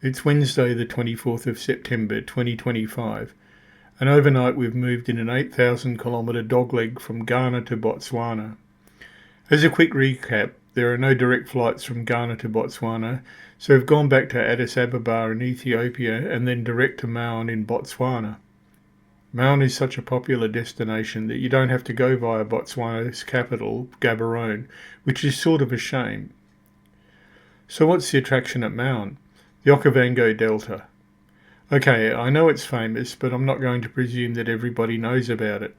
It's Wednesday the 24th of September 2025, and overnight we've moved in an 8,000 kilometre dogleg from Ghana to Botswana. As a quick recap, there are no direct flights from Ghana to Botswana, so we've gone back to Addis Ababa in Ethiopia and then direct to Maun in Botswana. Maun is such a popular destination that you don't have to go via Botswana's capital, Gaberone, which is sort of a shame. So what's the attraction at Maun? The Okavango Delta. Okay, I know it's famous, but I'm not going to presume that everybody knows about it.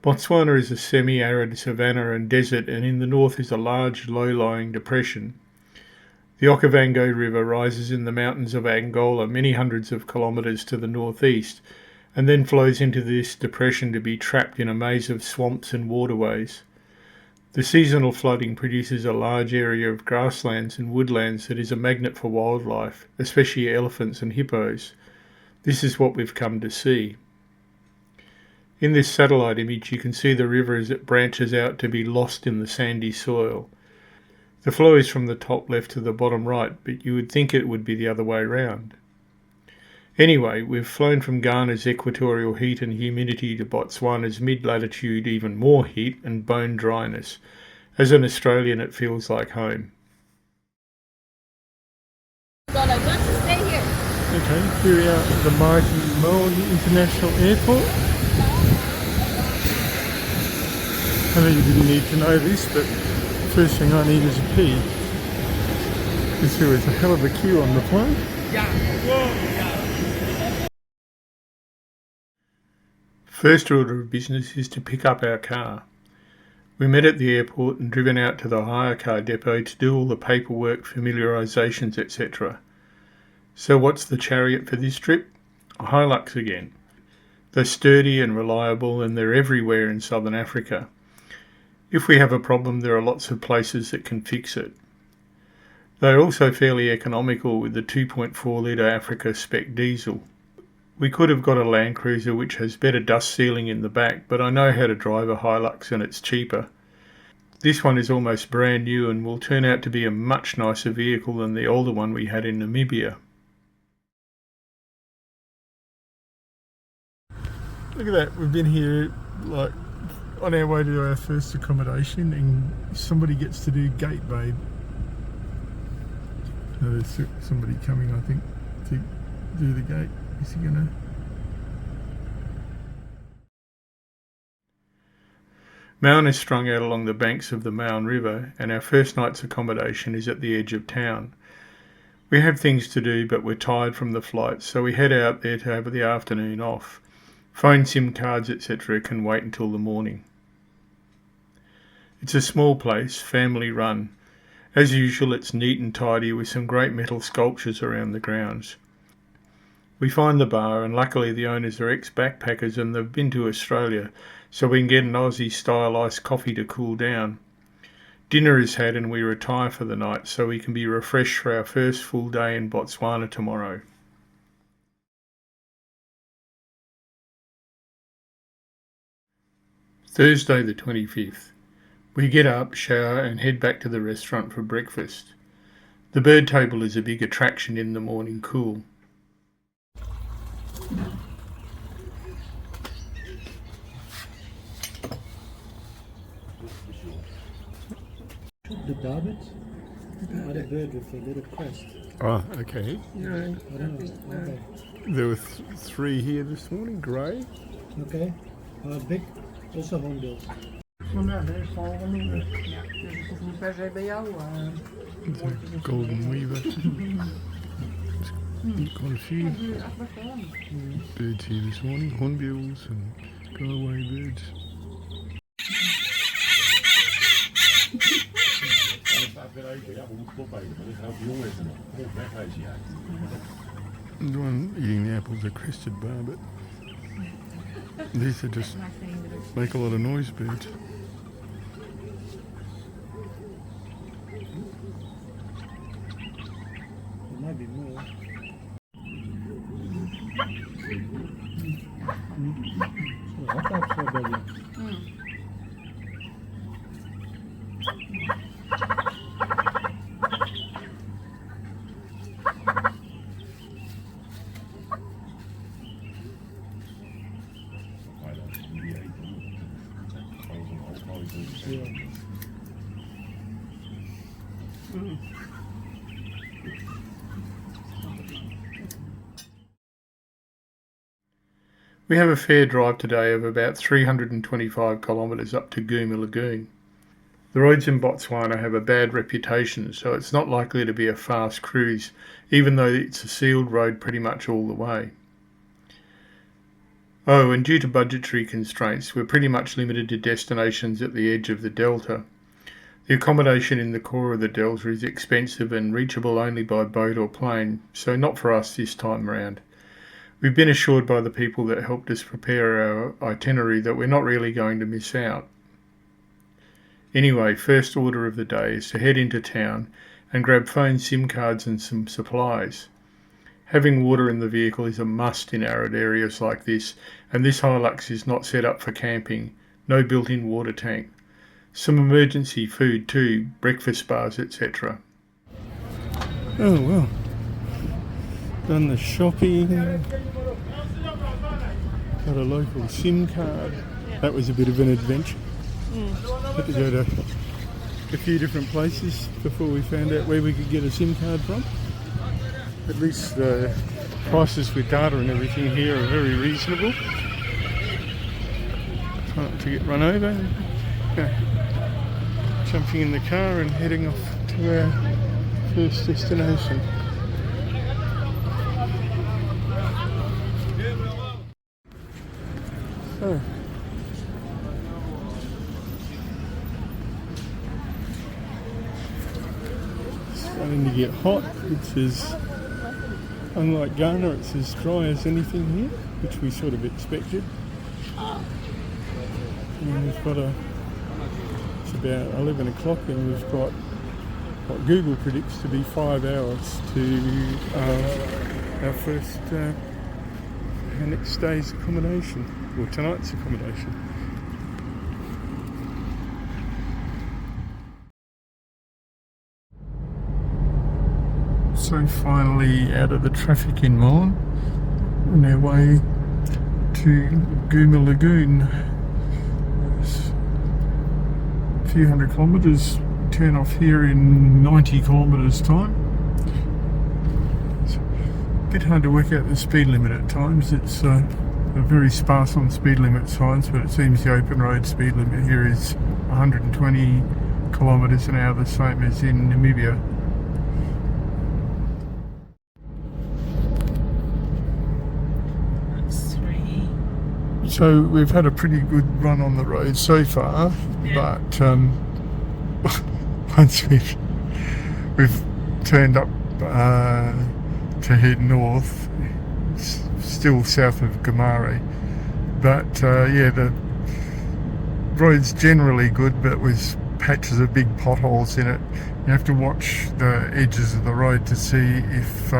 Botswana is a semi-arid savannah and desert, and in the north is a large low-lying depression. The Okavango River rises in the mountains of Angola many hundreds of kilometres to the northeast, and then flows into this depression to be trapped in a maze of swamps and waterways. The seasonal flooding produces a large area of grasslands and woodlands that is a magnet for wildlife, especially elephants and hippos. This is what we've come to see. In this satellite image you can see the river as it branches out to be lost in the sandy soil. The flow is from the top left to the bottom right, but you would think it would be the other way round. Anyway, we've flown from Ghana's equatorial heat and humidity to Botswana's mid-latitude even more heat and bone dryness. As an Australian, it feels like home. Okay, here we are at the mighty Maun International Airport. I know you didn't need to know this, but the first thing I need is a pee. Because there was a hell of a queue on the plane. First order of business is to pick up our car. We met at the airport and driven out to the hire car depot to do all the paperwork, familiarisations, etc. So what's the chariot for this trip? A Hilux again. They're sturdy and reliable, and they're everywhere in southern Africa. If we have a problem, there are lots of places that can fix it. They're also fairly economical with the 2.4 litre Africa spec diesel. We could have got a Land Cruiser which has better dust sealing in the back, but I know how to drive a Hilux and it's cheaper. This one is almost brand new and will turn out to be a much nicer vehicle than the older one we had in Namibia. Look at that, we've been here like on our way to our first accommodation and somebody gets to do gate babe. There's somebody coming, I think, to do the gate. Is he gonna? Maun is strung out along the banks of the Maun River, and our first night's accommodation is at the edge of town. We have things to do, but we're tired from the flight, so we head out there to have the afternoon off. Phone, SIM cards, etc. can wait until the morning. It's a small place, family run. As usual, it's neat and tidy with some great metal sculptures around the grounds. We find the bar, and luckily the owners are ex-backpackers and they've been to Australia, so we can get an Aussie-style iced coffee to cool down. Dinner is had and we retire for the night so we can be refreshed for our first full day in Botswana tomorrow. Thursday the 25th. We get up, shower and head back to the restaurant for breakfast. The bird table is a big attraction in the morning cool. The barbets are a bird with a little crest. Oh, okay. I don't know. Okay. There were three here this morning, grey. Okay. Big, also hornbills. Golden weaver. Quite a few birds here this morning, hornbills and go-away birds. The one eating the apples are crested barbet. These are just make a lot of noise birds. There might be more. We have a fair drive today of about 325 kilometres up to Guma Lagoon. The roads in Botswana have a bad reputation, so it's not likely to be a fast cruise, even though it's a sealed road pretty much all the way. Oh, and due to budgetary constraints, we're pretty much limited to destinations at the edge of the delta. The accommodation in the core of the delta is expensive and reachable only by boat or plane, so not for us this time round. We've been assured by the people that helped us prepare our itinerary that we're not really going to miss out. Anyway, first order of the day is to head into town and grab phone SIM cards and some supplies. Having water in the vehicle is a must in arid areas like this, and this Hilux is not set up for camping, no built-in water tank. Some emergency food too, breakfast bars, etc. Oh well, done the shopping, got a local SIM card. That was a bit of an adventure. Had to go to a few different places before we found out where we could get a SIM card from. At least the prices with data and everything here are very reasonable. Try not to get run over. Jumping in the car and heading off to our first destination. So, starting to get hot. It's as, unlike Ghana, it's as dry as anything here, which we sort of expected. And we've got it's about 11 o'clock and we've got what Google predicts to be 5 hours to our first, our next day's accommodation, or tonight's accommodation. So finally out of the traffic in Maun, on our way to Guma Lagoon. It's a few hundred kilometres, turn off here in 90 kilometres time. It's a bit hard to work out the speed limit at times. It's very sparse on speed limit signs, but it seems the open road speed limit here is 120 kilometres an hour, the same as in Namibia. So we've had a pretty good run on the road so far, but once we've turned up to head north, still south of Gaberone, but yeah, the road's generally good, but with patches of big potholes in it. You have to watch the edges of the road to see if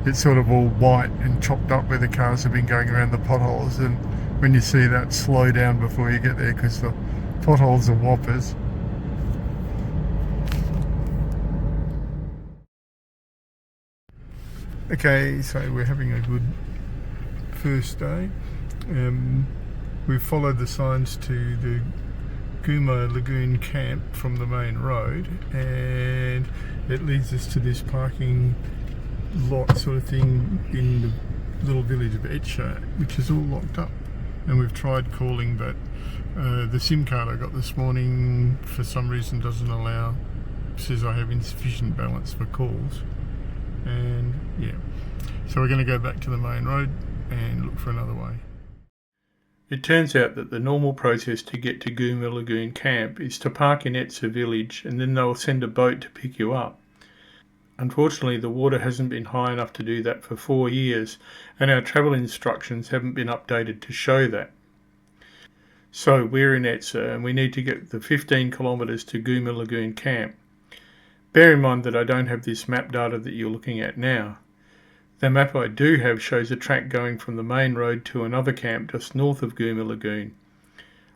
it's sort of all white and chopped up where the cars have been going around the potholes, and when you see that, slow down before you get there because the potholes are whoppers. Okay, so we're having a good first day. We've followed the signs to the Guma Lagoon camp from the main road, and it leads us to this parking lot sort of thing in the little village of Ethiopia, which is all locked up. And we've tried calling, but the SIM card I got this morning for some reason doesn't allow, says I have insufficient balance for calls. And yeah, so we're going to go back to the main road and look for another way. It turns out that the normal process to get to Guma Lagoon camp is to park in Etsa village, and then they'll send a boat to pick you up. Unfortunately, the water hasn't been high enough to do that for 4 years, and our travel instructions haven't been updated to show that. So we're in Etsa and we need to get the 15 kilometres to Guma Lagoon camp. Bear in mind that I don't have this map data that you're looking at now. The map I do have shows a track going from the main road to another camp just north of Guma Lagoon.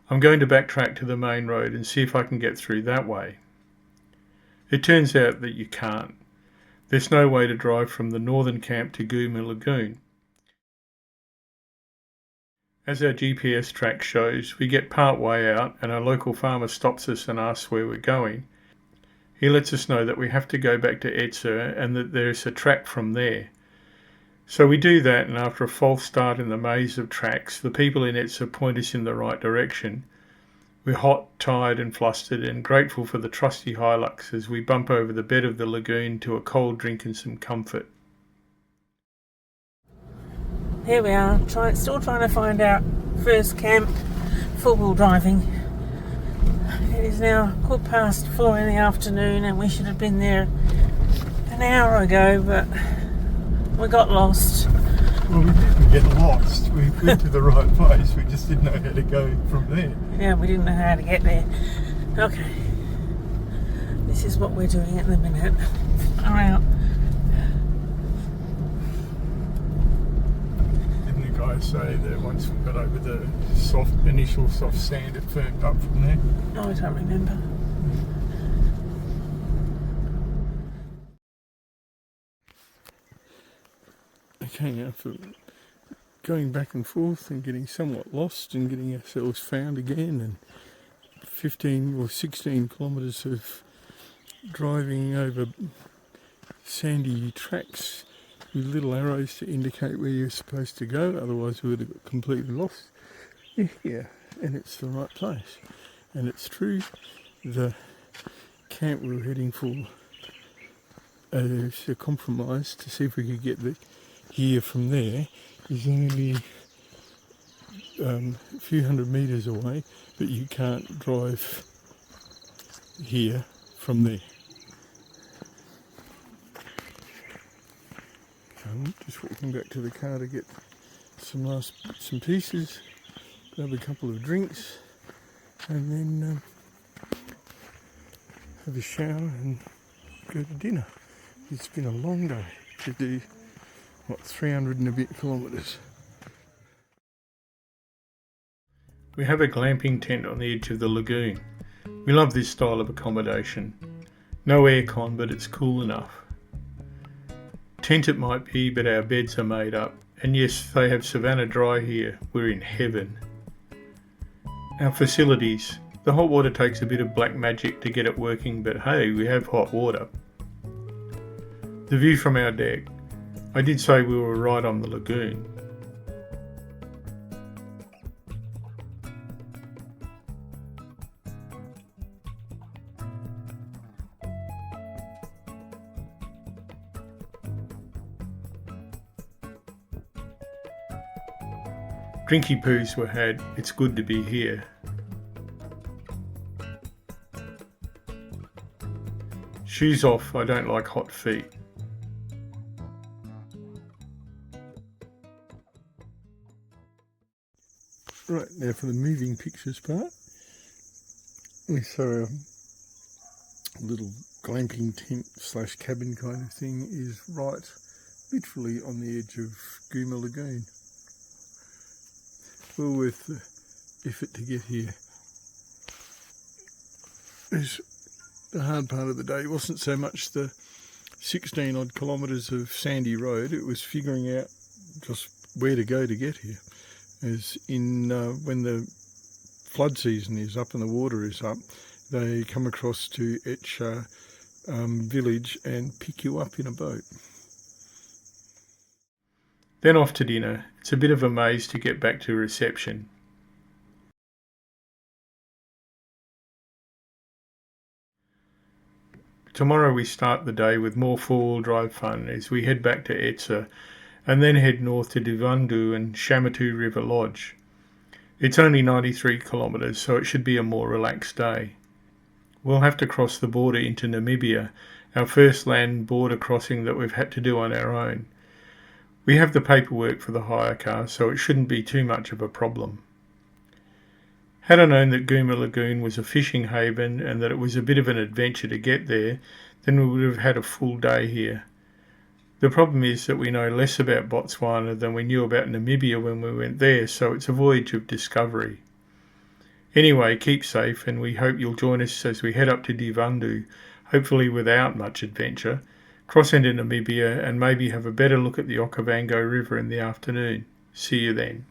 I'm going to backtrack to the main road and see if I can get through that way. It turns out that you can't. There's no way to drive from the northern camp to Guma Lagoon. As our GPS track shows, we get part way out and a local farmer stops us and asks where we're going. He lets us know that we have to go back to Ethiopia and that there's a track from there. So we do that, and after a false start in the maze of tracks, the people in Ethiopia point us in the right direction. We're hot, tired and flustered, and grateful for the trusty Hilux as we bump over the bed of the lagoon to a cold drink and some comfort. Here we are, still trying to find our first camp, four-wheel driving. It is now 4:15 in the afternoon and we should have been there an hour ago, but we got lost. Well, we didn't get lost. We went to the right place. We just didn't know how to go from there. Yeah, we didn't know how to get there. Okay. This is what we're doing at the minute. Alright. Didn't the guy say that once we got over the initial soft sand, it firmed up from there? No, I don't remember. Okay, now for going back and forth and getting somewhat lost and getting ourselves found again, and 15 or 16 kilometres of driving over sandy tracks with little arrows to indicate where you're supposed to go, otherwise we would have got completely lost. Yeah, and it's the right place. And it's true, the camp we were heading for is a compromise to see if we could get here from there is only a few hundred metres away, but you can't drive here from there. I'm just walking back to the car to get some last bits and pieces, grab a couple of drinks, and then have a shower and go to dinner. It's been a long day to do 300 and a bit kilometres. We have a glamping tent on the edge of the lagoon. We love this style of accommodation. No aircon, but it's cool enough. Tent it might be, but our beds are made up. And yes, they have savannah dry here. We're in heaven. Our facilities. The hot water takes a bit of black magic to get it working, but hey, we have hot water. The view from our deck. I did say we were right on the lagoon. Drinky poos were had. It's good to be here. Shoes off, I don't like hot feet. Right, now for the moving pictures part, we saw a little glamping tent / cabin kind of thing is right literally on the edge of Guma Lagoon. Well worth the effort to get here. The hard part of the day wasn't so much the 16 odd kilometres of sandy road, it was figuring out just where to go to get here. As in when the flood season is up and the water is up, they come across to Ethiopia village and pick you up in a boat. Then off to dinner. It's a bit of a maze to get back to reception. Tomorrow we start the day with more four-wheel drive fun as we head back to Ethiopia and then head north to Duvandu and Shamatu River Lodge. It's only 93 kilometres, so it should be a more relaxed day. We'll have to cross the border into Namibia, our first land border crossing that we've had to do on our own. We have the paperwork for the hire car, so it shouldn't be too much of a problem. Had I known that Guma Lagoon was a fishing haven and that it was a bit of an adventure to get there, then we would have had a full day here. The problem is that we know less about Botswana than we knew about Namibia when we went there, so it's a voyage of discovery. Anyway, keep safe, and we hope you'll join us as we head up to Duvandu, hopefully without much adventure, cross into Namibia and maybe have a better look at the Okavango River in the afternoon. See you then.